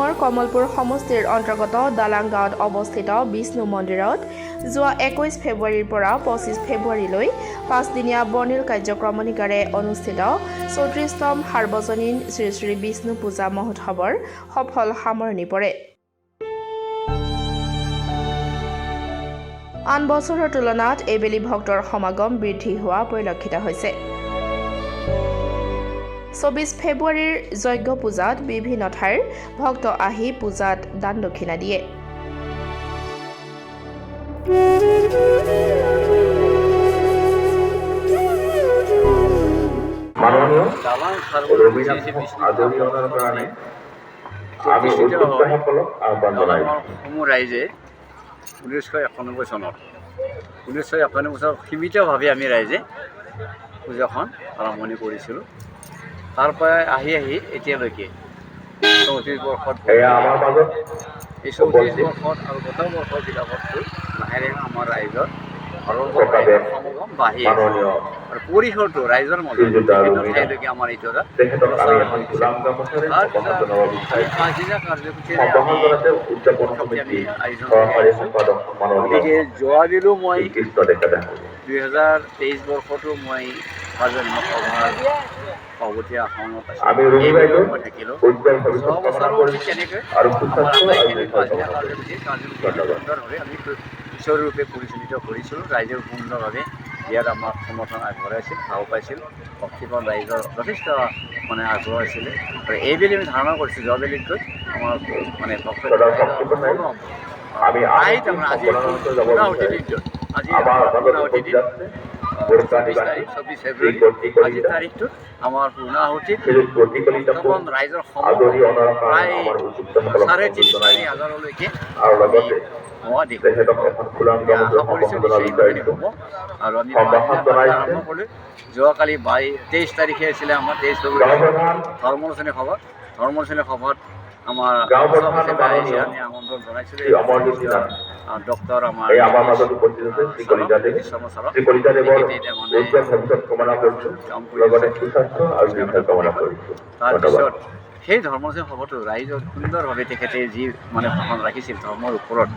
টাউনৰ কমলপুৰ সমষ্টিৰ অন্তৰ্গত দালাং গাঁৱত অৱস্থিত বিষ্ণু মন্দিৰত যোৱা 21 ফেব্ৰুৱাৰীৰ পৰা 25 ফেব্ৰুৱাৰীলৈ 5দিনীয়া বৰ্ণিল কাৰ্যক্ৰমণিকাৰে অনুষ্ঠিত 34তম সাৰ্বজনীন শ্ৰী শ্ৰী বিষ্ণু পূজা মহোৎসৱৰ সফল সামৰণি পৰে। আন বছৰৰ তুলনাত এইবেলি ভক্তৰ সমাগম বৃদ্ধি হোৱা পৰিলক্ষিত হৈছে। 24 ফেব্ৰুৱাৰীৰ যজ্ঞ পূজাত বিভিন্ন ঠাইৰ ভক্ত আহি পূজাত দান দক্ষিণা দিয়ে। মাননীয় ৰবীন্দ্ৰনাথ আদৰণীয়তাৰ কাৰণে আমি উদ্যোক্তাসকলক আহ্বান জনাইছোঁ। সমূহ ৰাইজে 1991 চনত 1991 চনত সীমিতভাৱে আমি ৰাইজে পূজাখন আৰম্ভণি কৰিছিলোঁ। তাৰ পৰা আহি এতিয়ালৈকে 34 বৰ্ষত এয়া আমাৰ মাজত এই 34 বৰ্ষত আৰু গত বৰ্ষবিলাকতকৈ লাহে লাহে আমাৰ ৰাইজৰ সমাগম বাঢ়ি আছে আৰু পৰিসৰটো ৰাইজৰ মাজত বিভিন্ন ঠাইলৈকে আমাৰ এইটো এটা পাঁচদিনীয়া কাৰ্যসূচীৰে গতিকে যোৱা দিলো মই 2023 বৰ্ষতো মই কাৰ্যনিৰ্বাহক সভাৰ সভাপতি আসনত মই থাকিলোঁ। যোৱা বছৰো ঠিক তেনেকৈ আমাৰ আটাইখিনি পাঁচদিনীয়া কাৰ্যসূচী আমি সুচাৰুৰূপে পৰিচালিত কৰিছিলোঁ। ৰাইজে সুন্দৰভাৱে ইয়াত আমাক সমৰ্থন আগবঢ়াইছিল, ভাল পাইছিল। ভক্তিপূৰ্ণ ৰাইজৰ যথেষ্ট আগ্ৰহ আছিলে আৰু এইবেলি আমি ধাৰণা কৰিছোঁ যোৱাবেলিতকৈ আমাৰ ভক্ত আজি 24 ফেব্ৰুৱাৰী আজিৰ তাৰিখটোত আমাৰ পূৰ্ণাহুতিত বৰ্তমান ৰাইজৰ সমগ্ৰ প্ৰায় 3,500-4,000লৈকে হোৱা দেখোঁ। আশা কৰিছোঁ নিশ্চয় হ'ব আৰু আমি আৰম্ভ কৰিলোঁ। যোৱাকালি 23 তাৰিখে আছিলে আমাৰ 23 ফেব্ৰুৱাৰী ধৰ্মলোচনী সভাত আমাৰ আমি আমন্ত্ৰণ জনাইছিলোঁ। ডক্টৰ আমাৰ তাৰপিছত সেই ধৰ্মলোচনী সভাটো ৰাইজৰ সুন্দৰভাৱে তেখেতে যি ভাষণ ৰাখিছিল ধৰ্মৰ ওপৰত,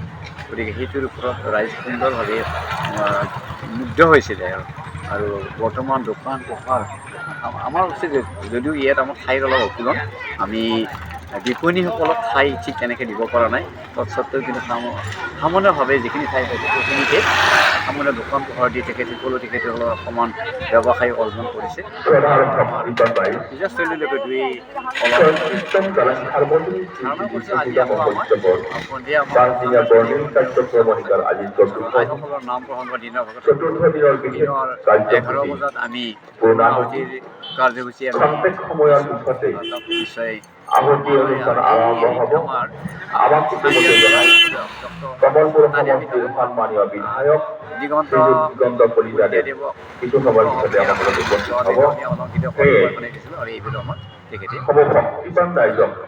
গতিকে সেইটোৰ ওপৰত ৰাইজ সুন্দৰভাৱে মুগ্ধ হৈছিলে আৰু বৰ্তমান দোকান পোহাৰ আমাৰ উচিত যদিও ইয়াত আমাৰ ঠাইৰ অলপ অপূৰণ, আমি বিপণীসকলক ঠাই ঠিক তেনেকৈ দিব পৰা নাই। তৎসত্ত্বেও কিন্তু সামান্যভাৱে যিখিনি ঠাই পাইছে সেইখিনিতে সামান্য দোকান পোহাৰ দি তেখেতে অকণমান ব্যৱসায় অৰ্জন কৰিছে। পূজাস্থলীলৈকে দুই ধাৰণা কৰিছোঁ আজি আকৌ আমাৰ সন্ধিয়া আইসকলৰ নাম প্ৰসংগ দিনৰ ভাগত 11 বজাত আমি পূৰ্ণাহুতিৰ কাৰ্যসূচী নিশ্চয় দিগন্ত কলিতাদেৱক কিছু সময় পিছতে অলংকৃত দিছিলোঁ আৰু এইবোৰ আমাৰ তেখেতে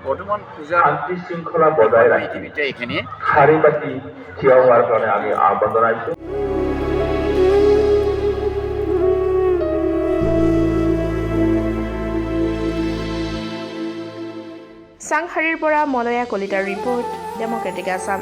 বৰ্তমান পূজা শান্তি শৃংখলা বজাই ৰাখি ইতিমধ্যে এইখিনিয়ে শাৰী পাতি থিয় হোৱাৰ কাৰণে আমি আহ্বান জনাইছোঁ। চাংহাৰীৰ পৰা মলয়া কলিতাৰ ৰিপৰ্ট, ডেমক্ৰেটিক আছাম।